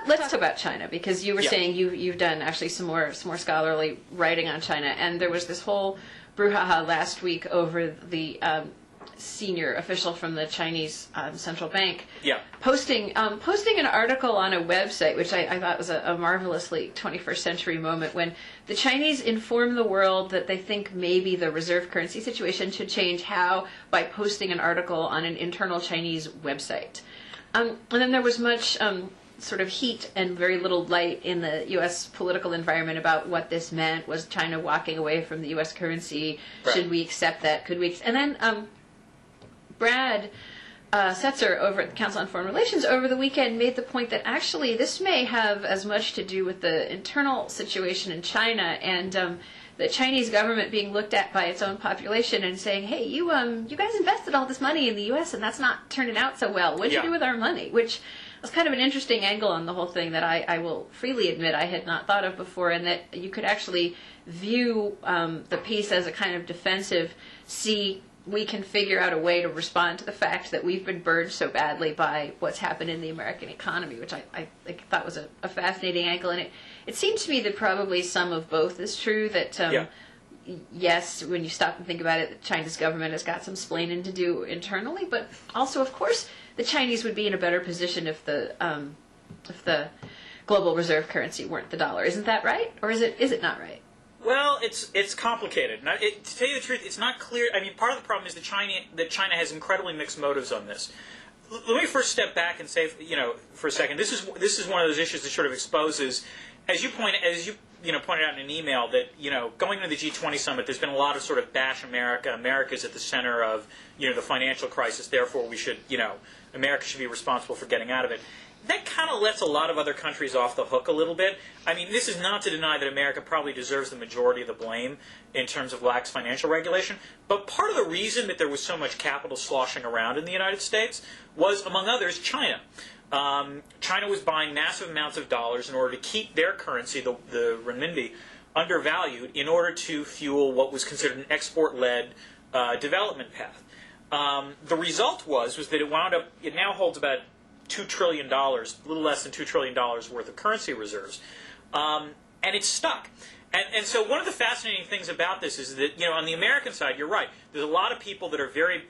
let's talk about China, because you were saying you've done actually some more scholarly writing on China, and there was this whole brouhaha last week over the senior official from the Chinese central bank posting an article on a website, which I thought was a marvelously 21st century moment, when the Chinese inform the world that they think maybe the reserve currency situation should change by posting an article on an internal Chinese website. And then there was much sort of heat and very little light in the U.S. political environment about what this meant. Was China walking away from the U.S. currency? Right. Should we accept that? Could we? And then Brad Setzer over at the Council on Foreign Relations over the weekend made the point that actually this may have as much to do with the internal situation in China and the Chinese government being looked at by its own population and saying, hey, you guys invested all this money in the U.S. and that's not turning out so well. What did you do with our money? Which was kind of an interesting angle on the whole thing that I will freely admit I had not thought of before, and that you could actually view the piece as a kind of defensive, we can figure out a way to respond to the fact that we've been burned so badly by what's happened in the American economy, which I thought was a fascinating angle. And it seems to me that probably some of both is true, that yes, when you stop and think about it, China's government has got some splaining to do internally, but also, of course, the Chinese would be in a better position if the global reserve currency weren't the dollar. Isn't that right? Or is it not right? Well, it's complicated. Now, to tell you the truth, it's not clear. I mean, part of the problem is that China has incredibly mixed motives on this. Let me first step back and say, for a second, this is one of those issues that sort of exposes, as you pointed out in an email, that going into the G20 summit, there's been a lot of sort of bash America. America's at the center of the financial crisis. Therefore, America should be responsible for getting out of it. That kind of lets a lot of other countries off the hook a little bit. I mean, this is not to deny that America probably deserves the majority of the blame in terms of lax financial regulation, but part of the reason that there was so much capital sloshing around in the United States was, among others, China. China was buying massive amounts of dollars in order to keep their currency, the renminbi, undervalued in order to fuel what was considered an export-led development path. The result was that it now holds about $2 trillion, a little less than $2 trillion worth of currency reserves. And it's stuck. And so one of the fascinating things about this is that, on the American side, you're right, there's a lot of people that are very,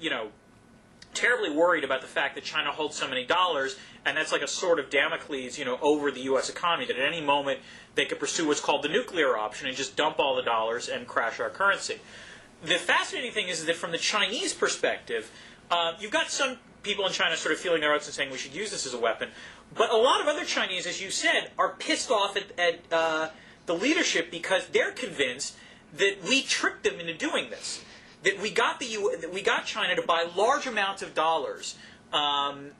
terribly worried about the fact that China holds so many dollars, and that's like a sword of Damocles, over the U.S. economy, that at any moment they could pursue what's called the nuclear option and just dump all the dollars and crash our currency. The fascinating thing is that from the Chinese perspective, you've got some people in China sort of feeling their oats and saying we should use this as a weapon. But a lot of other Chinese, as you said, are pissed off at the leadership because they're convinced that we tricked them into doing this. That we got China to buy large amounts of dollars, and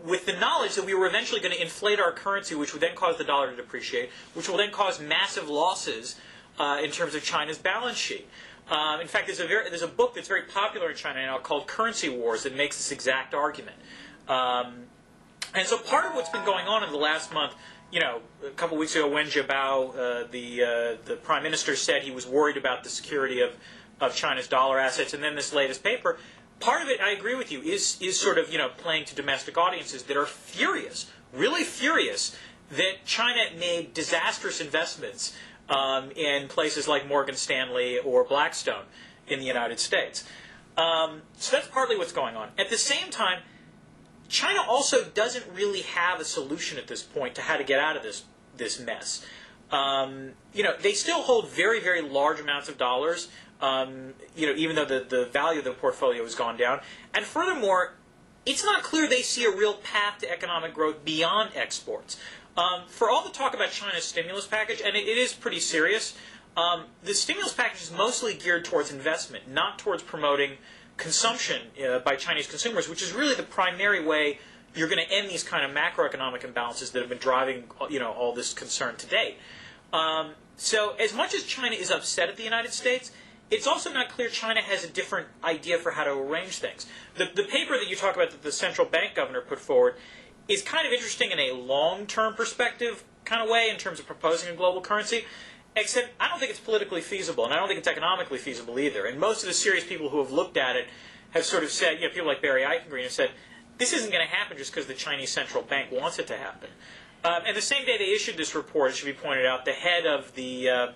with the knowledge that we were eventually going to inflate our currency, which would then cause the dollar to depreciate, which will then cause massive losses in terms of China's balance sheet. In fact, there's a book that's very popular in China now called Currency Wars that makes this exact argument. And so part of what's been going on in the last month, a couple weeks ago, Wen Jiabao, the prime minister, said he was worried about the security of China's dollar assets, and then this latest paper. Part of it, I agree with you, is sort of playing to domestic audiences that are furious, really furious, that China made disastrous investments in places like Morgan Stanley or Blackstone in the United States. So that's partly what's going on. At the same time, China also doesn't really have a solution at this point to how to get out of this mess. They still hold very, very large amounts of dollars, even though the value of the portfolio has gone down. And furthermore, it's not clear they see a real path to economic growth beyond exports. For all the talk about China's stimulus package, and it is pretty serious, the stimulus package is mostly geared towards investment, not towards promoting consumption by Chinese consumers, which is really the primary way you're going to end these kind of macroeconomic imbalances that have been driving all this concern to date. So as much as China is upset at the United States, it's also not clear China has a different idea for how to arrange things. The paper that you talk about that the central bank governor put forward is kind of interesting in a long-term perspective kind of way in terms of proposing a global currency, except I don't think it's politically feasible, and I don't think it's economically feasible either. And most of the serious people who have looked at it have sort of said, people like Barry Eichengreen have said, this isn't going to happen just because the Chinese central bank wants it to happen. And the same day they issued this report, it should be pointed out, the head of the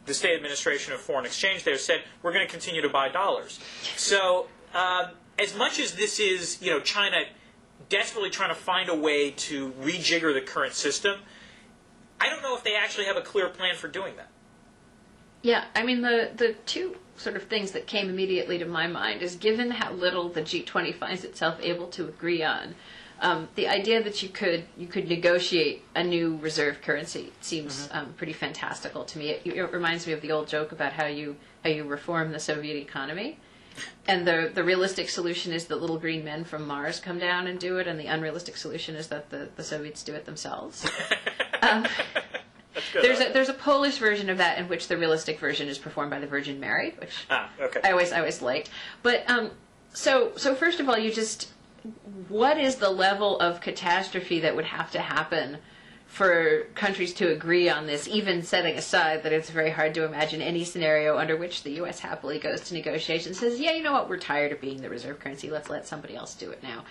State Administration of Foreign Exchange there said, we're going to continue to buy dollars. So as much as this is, China desperately trying to find a way to rejigger the current system, I don't know if they actually have a clear plan for doing that. Yeah, I mean, the two sort of things that came immediately to my mind is, given how little the G20 finds itself able to agree on, the idea that you could negotiate a new reserve currency seems pretty fantastical to me. It reminds me of the old joke about how you reform the Soviet economy. And the realistic solution is that little green men from Mars come down and do it, and the unrealistic solution is that the Soviets do it themselves. There's a Polish version of that in which the realistic version is performed by the Virgin Mary, which I always liked. But so first of all, what is the level of catastrophe that would have to happen for countries to agree on this, even setting aside that it's very hard to imagine any scenario under which the U.S. happily goes to negotiations and says, yeah, you know what, we're tired of being the reserve currency, let's let somebody else do it now.